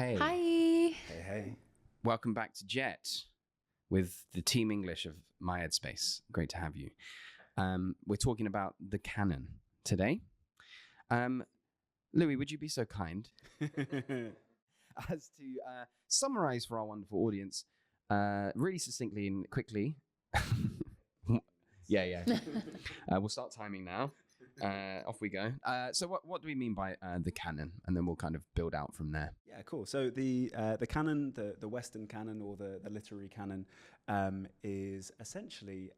Hey. Hi. Hey. Welcome back to Jet with the Team English of MyEdSpace. Great to have you. We're talking about the Canon today. Louis, would you be so kind as to summarize for our wonderful audience really succinctly and quickly? Yeah. We'll start timing now. Off we go. So what do we mean by the canon? And then we'll kind of build out from there. Yeah, cool. So the canon, the Western canon or the literary canon, is essentially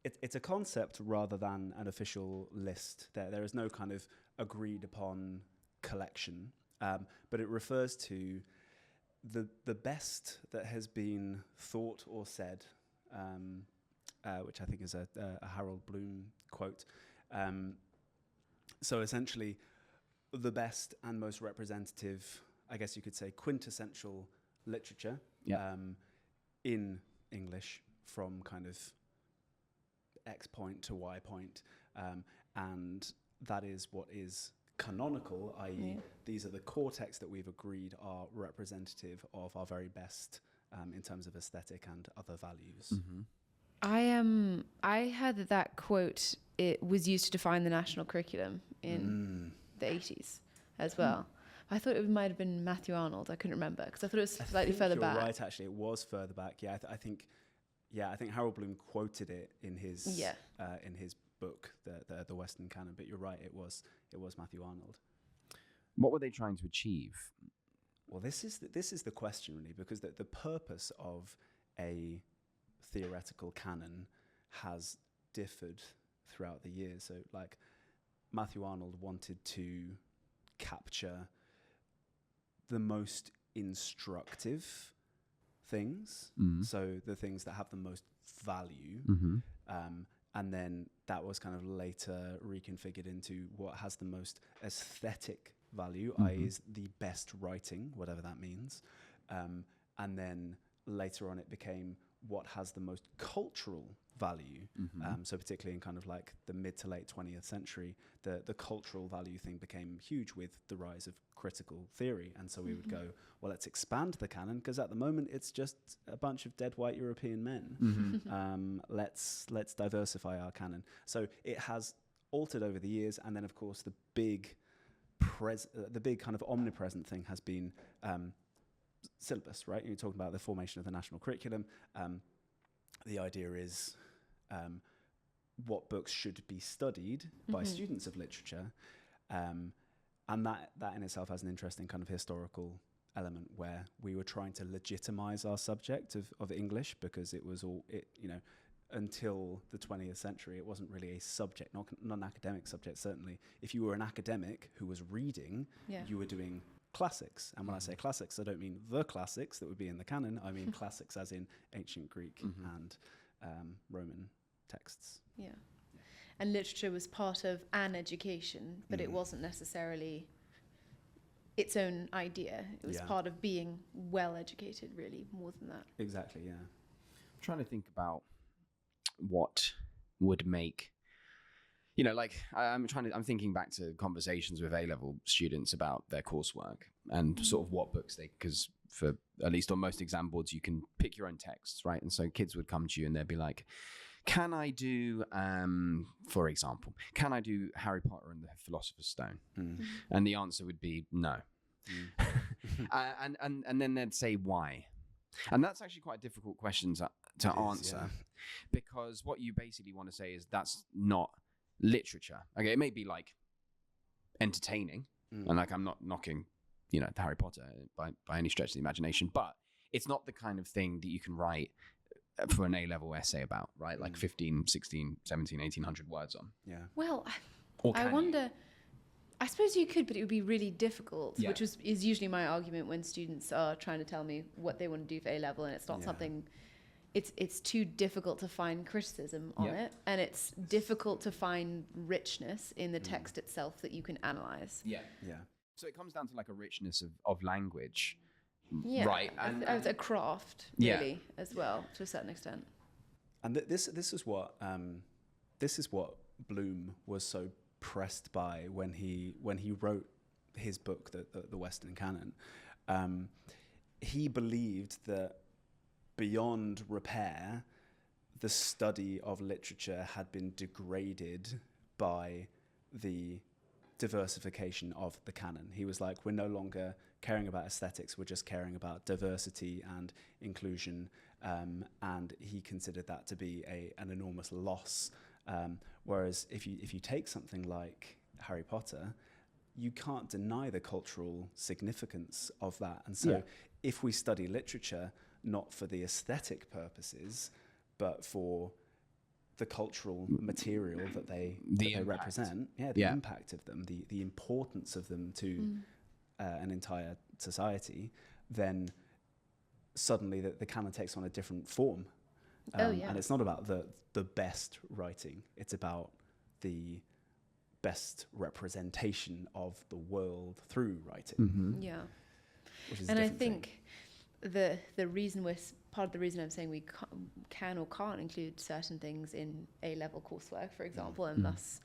it's a concept rather than an official list. There is no kind of agreed upon collection, but it refers to the best that has been thought or said, which I think is a Harold Bloom quote. So essentially, the best and most representative, I guess you could say, quintessential literature in English from kind of X point to Y point. And that is what is canonical, i.e. these are the core texts that we've agreed are representative of our very best in terms of aesthetic and other values. Mm-hmm. I heard that quote, it was used to define the national curriculum in the 80s as well. I thought it might have been Matthew Arnold. I couldn't remember because I thought it was slightly further back. You're right, actually. It was further back. Yeah, I think Harold Bloom quoted it in his book, the Western Canon. But you're right, it was Matthew Arnold. What were they trying to achieve? Well, this is the question really, because the purpose of a theoretical canon has differed throughout the years. So like Matthew Arnold wanted to capture the most instructive things, so the things that have the most value, and then that was kind of later reconfigured into what has the most aesthetic value, i.e. is the best writing, whatever that means, and then later on it became what has the most cultural value. So particularly in kind of like the mid to late 20th century, the cultural value thing became huge with the rise of critical theory. And so we would go, well, let's expand the canon, because at the moment it's just a bunch of dead white European men. Let's diversify our canon. So it has altered over the years. And then of course the big kind of omnipresent thing has been syllabus, right? You're talking about the formation of the national curriculum. The idea is what books should be studied by students of literature, and that in itself has an interesting kind of historical element where we were trying to legitimize our subject of English, because it was until the 20th century, it wasn't really a subject, not an academic subject. Certainly, if you were an academic who was reading, you were doing classics. And when I say classics, I don't mean the classics that would be in the canon. I mean classics as in ancient Greek and Roman texts. Yeah. And literature was part of an education, but it wasn't necessarily its own idea. It was part of being well educated, really, more than that. Exactly, yeah. I'm trying to think about what would make, I'm thinking back to conversations with A-level students about their coursework and sort of what books because for at least on most exam boards, you can pick your own texts, right? And so kids would come to you and they'd be like, can I do, for example, can I do Harry Potter and the Philosopher's Stone? And the answer would be no. And then they'd say, why? And that's actually quite a difficult question to answer, because what you basically want to say is that's not literature. Okay, it may be like entertaining, and like I'm not knocking, the Harry Potter by any stretch of the imagination, but it's not the kind of thing that you can write for an A-level essay about, right? Like 15, 16, 17, 1800 words on. Yeah. Well, I wonder, I suppose you could, but it would be really difficult, which is usually my argument when students are trying to tell me what they want to do for A-level, and it's not something, it's too difficult to find criticism on it, and it's difficult to find richness in the text itself that you can analyze. Yeah. So it comes down to like a richness of language, yeah, right? And it's a craft, really, as well, to a certain extent. And this is what Bloom was so pressed by when he wrote his book, the Western Canon, he believed that beyond repair, the study of literature had been degraded by the diversification of the canon. He was like, we're no longer caring about aesthetics, we're just caring about diversity and inclusion, and he considered that to be an enormous loss. Whereas if you take something like Harry Potter, you can't deny the cultural significance of that. And so if we study literature, not for the aesthetic purposes, but for the cultural material that they represent, the impact of them, the importance of them to an entire society, then suddenly the canon takes on a different form. And it's not about the best writing, it's about the best representation of the world through writing. Yeah. Which is and I think the reason part of the reason I'm saying we can or can't include certain things in A-level coursework, for example, and thus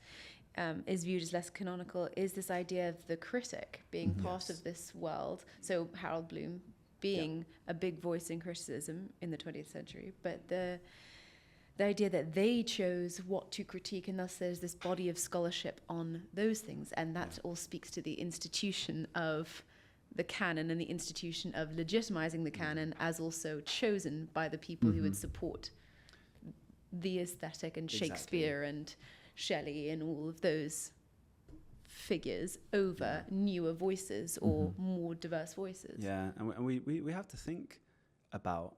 is viewed as less canonical, is this idea of the critic being part of this world. So Harold Bloom being a big voice in criticism in the 20th century, but the idea that they chose what to critique, and thus there's this body of scholarship on those things, and that all speaks to the institution of the canon and the institution of legitimizing the canon as also chosen by the people who would support the aesthetic and Shakespeare and Shelley and all of those figures over newer voices or more diverse voices. Yeah, and we have to think about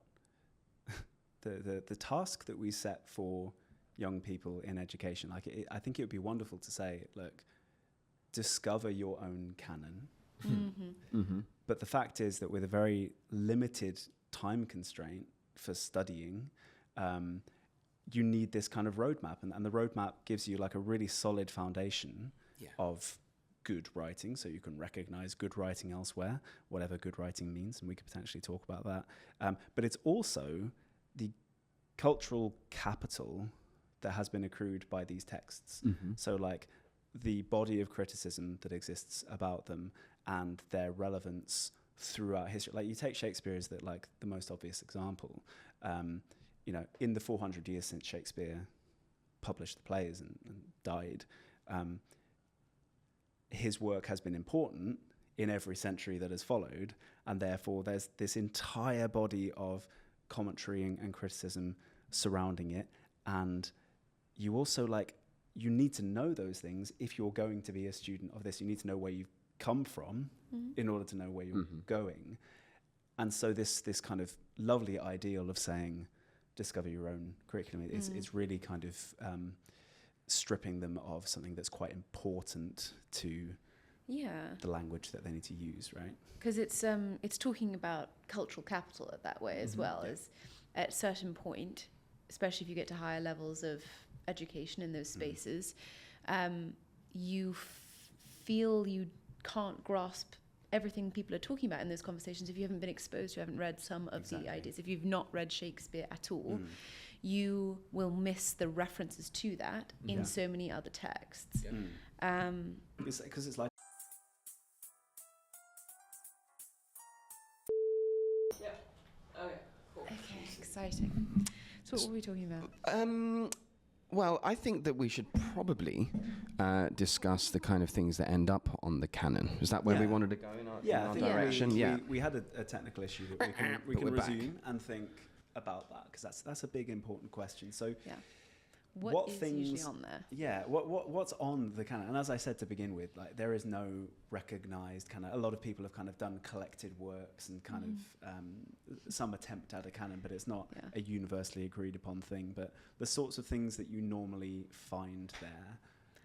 the task that we set for young people in education. Like, I think it would be wonderful to say, look, discover your own canon. But the fact is that with a very limited time constraint for studying, you need this kind of roadmap, and the roadmap gives you like a really solid foundation of good writing, so you can recognize good writing elsewhere, whatever good writing means, and we could potentially talk about that. But it's also the cultural capital that has been accrued by these texts. So like the body of criticism that exists about them and their relevance throughout history. Like, you take Shakespeare as the most obvious example. In the 400 years since Shakespeare published the plays and died, his work has been important in every century that has followed, and therefore there's this entire body of commentary and criticism surrounding it. And you also you need to know those things if you're going to be a student of this. You need to know where you've come from in order to know where you're going. And so this kind of lovely ideal of saying, discover your own curriculum, it's really kind of stripping them of something that's quite important to the language that they need to use, right? Because it's talking about cultural capital that way as well, as at a certain point, especially if you get to higher levels of education in those spaces, you feel you can't grasp everything people are talking about in those conversations if you haven't been exposed, you haven't read some of the ideas. If you've not read Shakespeare at all, you will miss the references to that in so many other texts. Because it's like... Okay, exciting. So what were we talking about? Well, I think that we should probably discuss the kind of things that end up on the canon. Is that where we wanted to go in our direction? We had a technical issue that we can resume and think about that, because that's a big important question. So what is usually on there? Yeah, what's on the canon? And as I said to begin with, there is no recognized canon. A lot of people have kind of done collected works and kind of some attempt at a canon, but it's not a universally agreed upon thing. But the sorts of things that you normally find there.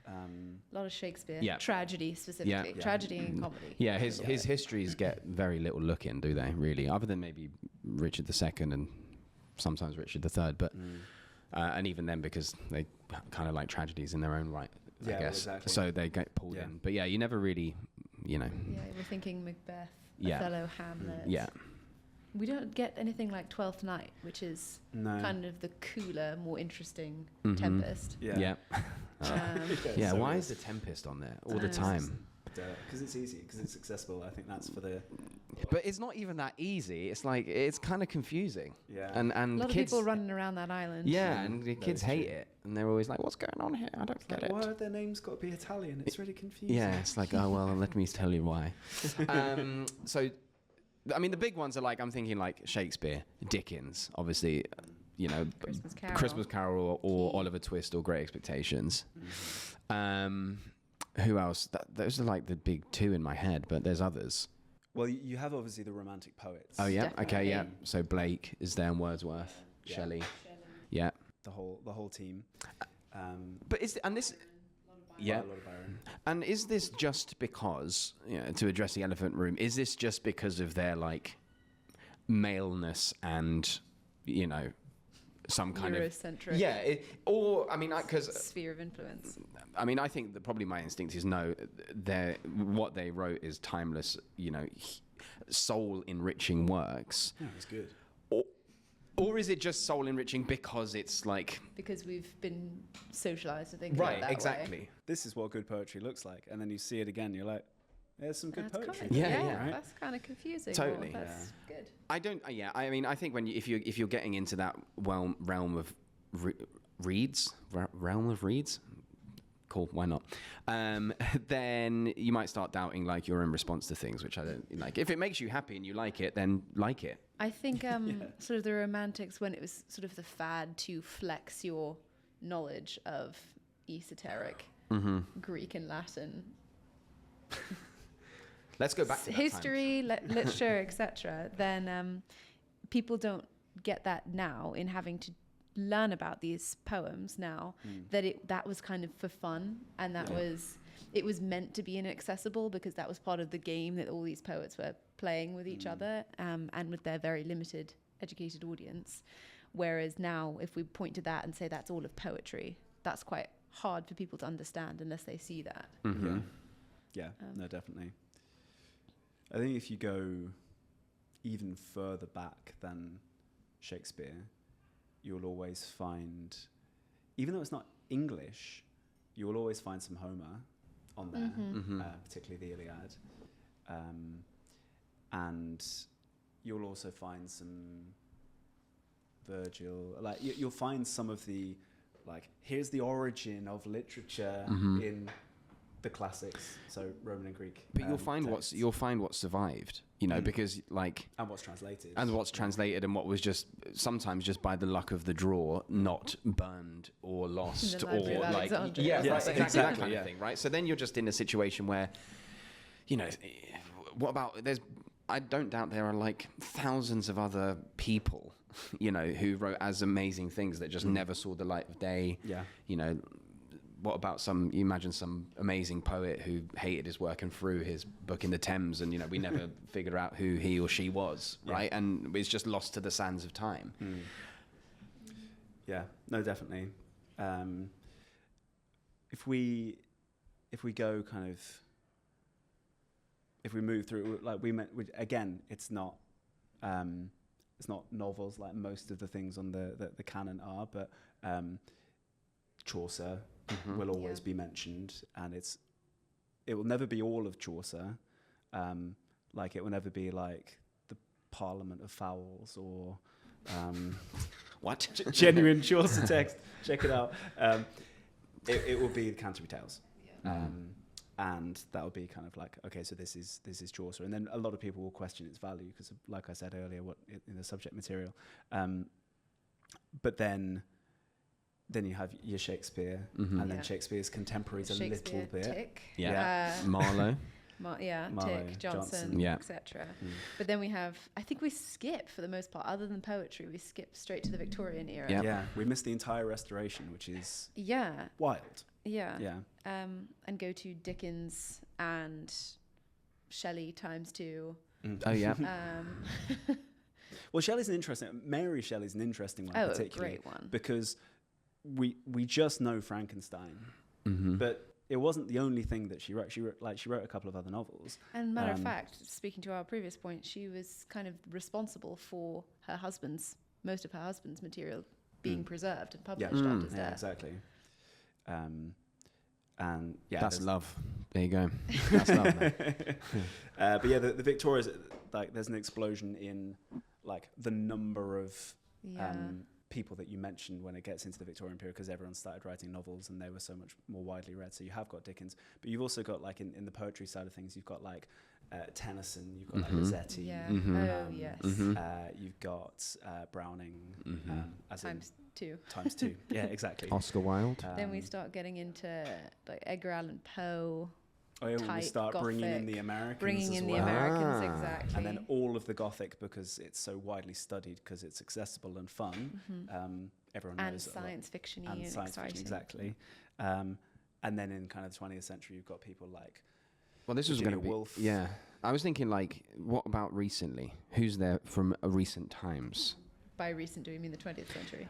A lot of Shakespeare, tragedy specifically, tragedy and comedy. Yeah, his histories get very little look in, do they, really? Other than maybe Richard II and sometimes Richard III, but... and even then, because they kind of like tragedies in their own right, I guess. Exactly. So they get pulled in. But you never really, Yeah, we're thinking Macbeth, Othello, Hamlet. Yeah. We don't get anything like Twelfth Night, which is kind of the cooler, more interesting Tempest. Yeah. So why is the Tempest on there all the time? Because it's easy, because it's accessible. I think that's for the But it's not even that easy. It's like, it's kind of confusing. Yeah. And A lot kids, of people running around that island. yeah, and the kids hate it. And they're always like, what's going on here? I don't get it. Why have their names got to be Italian? It's really confusing. Yeah, it's like, oh, well, let me tell you why. So, I mean, the big ones are like, I'm thinking like Shakespeare, Dickens, obviously, you know, Christmas Carol or Oliver Twist or Great Expectations. Who else? Those are like the big two in my head, but there's others. Well, you have obviously the Romantic poets. Oh, yeah? Definitely. Okay, yeah. So Blake is there and Wordsworth, Yeah. Shelley. Yeah. The whole team. But is, and this... Yeah. A lot of Byron. And is this just because, you know, to address the elephant room, is this just because of their, like, maleness and, you know, some kind Eurocentric. of... Yeah, or, I mean, because... Sphere of influence. I mean, I think that probably my instinct is no, what they wrote is timeless, you know, soul-enriching works. Yeah, it was good. Or is it just soul-enriching because it's like... Because we've been socialized to think Right, that exactly. way. This is what good poetry looks like. And then you see it again, you're like, there's some good That's poetry. kind of, Yeah. Right? That's kind of confusing. Totally. Well, that's good. I don't... Yeah, I mean, I think if you're getting into that realm of reads... Realm of reads? Cool, why not? Then you might start doubting like your own response to things, which I don't like. If it makes you happy and you like it, then like it. I think sort of the Romantics, when it was sort of the fad to flex your knowledge of esoteric Greek and Latin Let's go back to that history, literature, etc. Then people don't get that now in having to learn about these poems now, that was kind of for fun, and that it was meant to be inaccessible because that was part of the game that all these poets were playing with each other and with their very limited educated audience. Whereas now, if we point to that and say that's all of poetry, that's quite hard for people to understand unless they see that. Mm-hmm. Yeah, no, definitely. I think if you go even further back than Shakespeare, you'll always find, even though it's not English, you will always find some Homer on there, particularly the Iliad. And you'll also find some Virgil. Like you'll find some of the, like, here's the origin of literature in the classics, so Roman and Greek. But you'll find what's survived, you know, because like and what's translated, and what was just sometimes just by the luck of the draw, not burned or lost or like exactly that kind of thing, right? So then you're just in a situation where, you know, what about I don't doubt there are like thousands of other people, you know, who wrote as amazing things that just never saw the light of day. Yeah, you know. What about you imagine some amazing poet who hated his work and threw his book in the Thames, and, you know, we never figured out who he or she was, right? And it's just lost to the sands of time. Yeah, no, definitely. If we go kind of, if we move through, like again, it's not novels like most of the things on the canon are, but Chaucer will always be mentioned, and it will never be all of Chaucer. Like it will never be like the Parliament of Fowls or what genuine Chaucer text. Check it out. It will be the Canterbury Tales, and that will be kind of like, okay, so this is Chaucer, and then a lot of people will question its value because, like I said earlier, in the subject material. But then you have your Shakespeare, and then Shakespeare's contemporaries a little bit. Marlowe. Marlowe, Tick, Johnson, etc. But then we have, I think we skip, for the most part, other than poetry, we skip straight to the Victorian era. Yeah, we missed the entire Restoration, which is wild. And go to Dickens and Shelley times 2. Well, Mary Shelley's an interesting one, particularly. A great one. Because we just know Frankenstein, but it wasn't the only thing that she wrote. She wrote a couple of other novels. And matter of fact, speaking to our previous point, she was kind of responsible for most of her husband's material being preserved and published after his death. Yeah, exactly. And yeah, that's love. There you go. That's love, man. But yeah, the Victorias, like there's an explosion in like the number of people that you mentioned when it gets into the Victorian period, because everyone started writing novels and they were so much more widely read. So you have got Dickens, but you've also got like in the poetry side of things, you've got like Tennyson, you've got like Rossetti, you've got Browning, as times two. Yeah, exactly. Oscar Wilde. Then we start getting into like Edgar Allan Poe. Oh yeah, when we start Gothic, bringing in the Americans exactly. And then all of the Gothic, because it's so widely studied, because it's accessible and fun. Everyone knows. And science fiction-y and exciting. Exactly. And then in kind of the 20th century, you've got people like Well, this was going to be... Woolf. Yeah. I was thinking, like, what about recently? Who's there from recent times? By recent, do you mean the 20th century?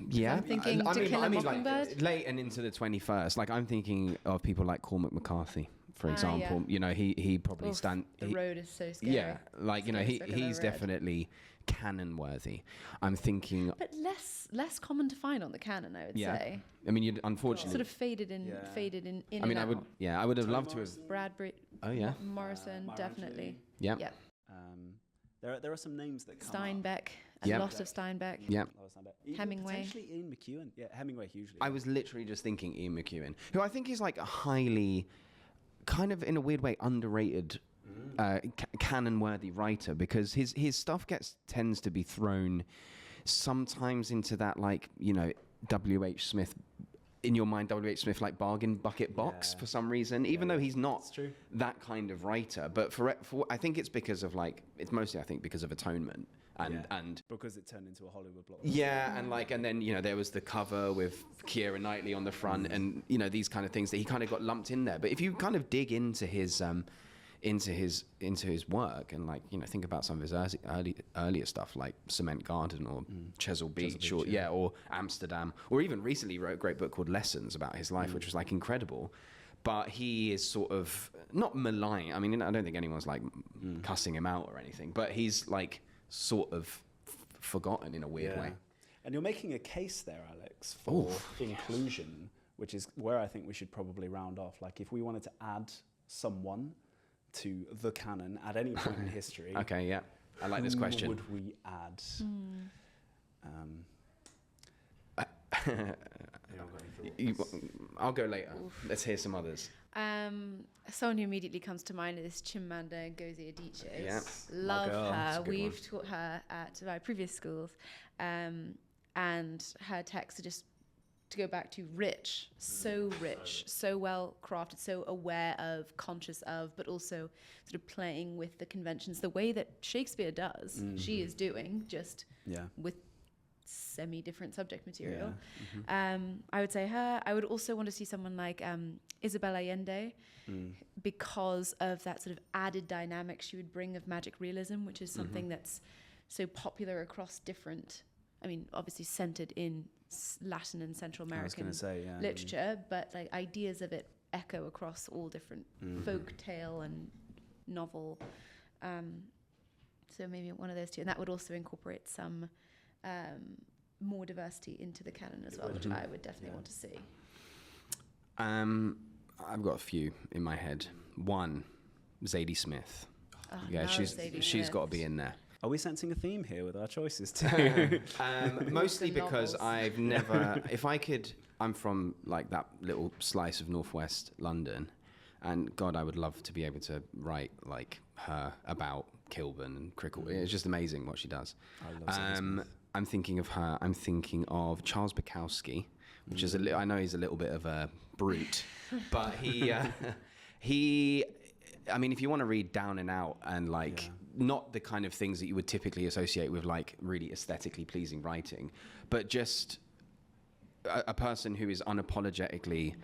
Yeah. I'm thinking To Kill a Mockingbird. Like, late and into the 21st. Like, I'm thinking of people like Cormac McCarthy, for example. Yeah. You know, he probably The Road is so scary. Yeah. Like, you know, he's definitely canon worthy. I'm thinking... But less common to find on the canon, I would say. I mean, you'd unfortunately... Sort of faded in I mean, I would have loved to have... Bradbury. Oh, yeah. Morrison, definitely. Yeah. Yep. There are some names that come Steinbeck. A lot of Steinbeck. Yeah. Hemingway. Potentially Ian McEwan. Yeah, Hemingway hugely. I was literally just thinking Ian McEwan, who I think is like a highly, kind of in a weird way, underrated canon-worthy writer, because his stuff tends to be thrown sometimes into that, like, you know, W.H. Smith, in your mind, W.H. Smith, like bargain bucket box for some reason, even though he's not that kind of writer. But for I think it's because of like, it's mostly I think because of Atonement. And because it turned into a Hollywood blockbuster. Yeah, and then, you know, there was the cover with Keira Knightley on the front, and, you know, these kind of things that he kind of got lumped in there. But if you kind of dig into his work and, like, you know, think about some of his earlier stuff like Cement Garden or Chesil Beach, or Amsterdam, or even recently wrote a great book called Lessons about his life, which was like incredible. But he is sort of not malign. I mean, I don't think anyone's like cussing him out or anything, but he's like sort of forgotten in a weird way. And you're making a case there, Alex, for inclusion, which is where I think we should probably round off. Like, if we wanted to add someone to the canon at any point in history. Okay, yeah. I like this question. Who would we add? I'll go later. Let's hear some others. Someone who immediately comes to mind is Chimamanda Ngozi Adichie. Yeah. Love her. We've taught her at my previous schools. And her texts are just, to go back to, rich, so well crafted, so aware of, conscious of, but also sort of playing with the conventions the way that Shakespeare does. She is doing, just with semi-different subject material. I would say her. I would also want to see someone like Isabel Allende, because of that sort of added dynamic she would bring of magic realism, which is something that's so popular across different, I mean, obviously centered in Latin and Central American literature, but like ideas of it echo across all different folk tale and novel. So maybe one of those two, and that would also incorporate some more diversity into the canon as well, which I would definitely want to see. I've got a few in my head. One, Zadie Smith. She's got to be in there. Are we sensing a theme here with our choices too? Mostly because I've never, I'm from like that little slice of northwest London, and God, I would love to be able to write like her about Kilburn and Crickle. It's just amazing what she does. I love Zadie Smith. I'm thinking of her. I'm thinking of Charles Bukowski, which is I know he's a little bit of a brute, but he, I mean, if you want to read down and out and like not the kind of things that you would typically associate with like really aesthetically pleasing writing, but just a person who is unapologetically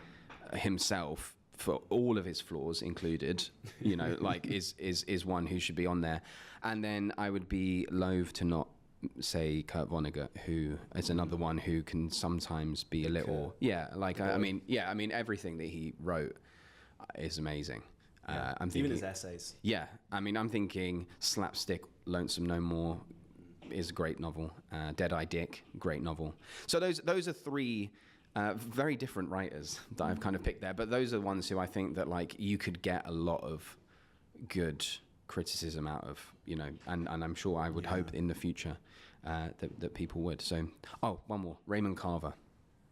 himself for all of his flaws included, you know, like is one who should be on there. And then I would be loath to not say Kurt Vonnegut, who is another one who can sometimes be a little, I mean, everything that he wrote is amazing. I'm thinking, even his essays. Yeah, I mean, I'm thinking Slapstick, Lonesome No More is a great novel. Dead Eye Dick, great novel. So those are three Very different writers that I've kind of picked there, but those are the ones who I think that like you could get a lot of good criticism out of, you know, and I'm sure I would hope in the future that people would. So, one more, Raymond Carver,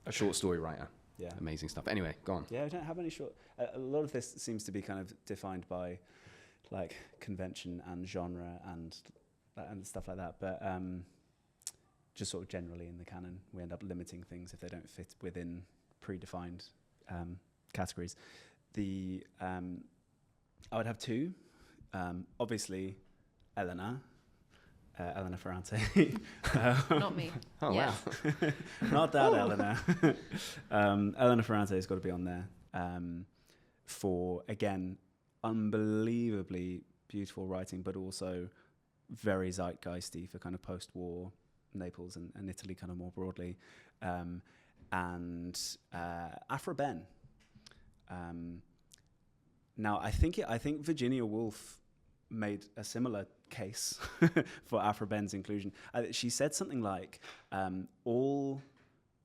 a short story writer. Yeah, amazing stuff. Anyway, go on. Yeah, I don't have any short. A lot of this seems to be kind of defined by like convention and genre and stuff like that, but just sort of generally in the canon, we end up limiting things if they don't fit within predefined categories. I would have two. Obviously, Elena Ferrante. Not me. Oh, yeah. Wow. Not that Elena. Elena Ferrante has got to be on there for, again, unbelievably beautiful writing, but also very zeitgeisty for kind of post-war Naples and Italy kind of more broadly. And Aphra Behn. Now, I think Virginia Woolf made a similar case for Aphra Behn's inclusion. She said something like, all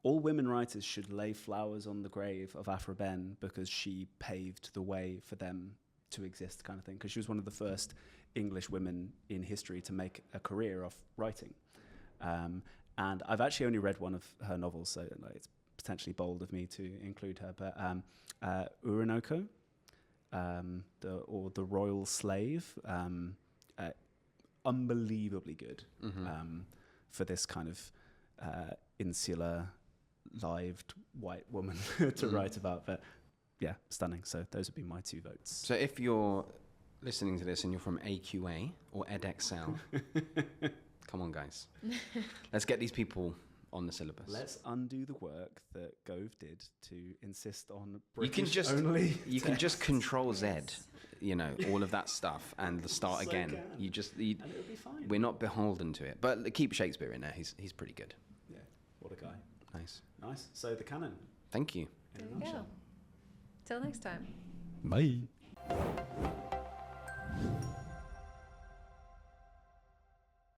women writers should lay flowers on the grave of Aphra Behn because she paved the way for them to exist, kind of thing, because she was one of the first English women in history to make a career of writing. And I've actually only read one of her novels, so like, it's potentially bold of me to include her, but Orinoco, the Royal Slave, unbelievably good for this kind of insular, lived white woman to write about. But yeah, stunning. So those would be my two votes. So if you're listening to this and you're from AQA or EdXL, come on, guys. Let's get these people on the syllabus. Let's undo the work that Gove did to insist on British only. You can just Control Z, you know, all of that stuff and start again. Can. And it'll be fine. We're not beholden to it, but keep Shakespeare in there. He's pretty good. Yeah, what a guy. Nice. So the canon. Thank you. There you go. Till next time. Bye.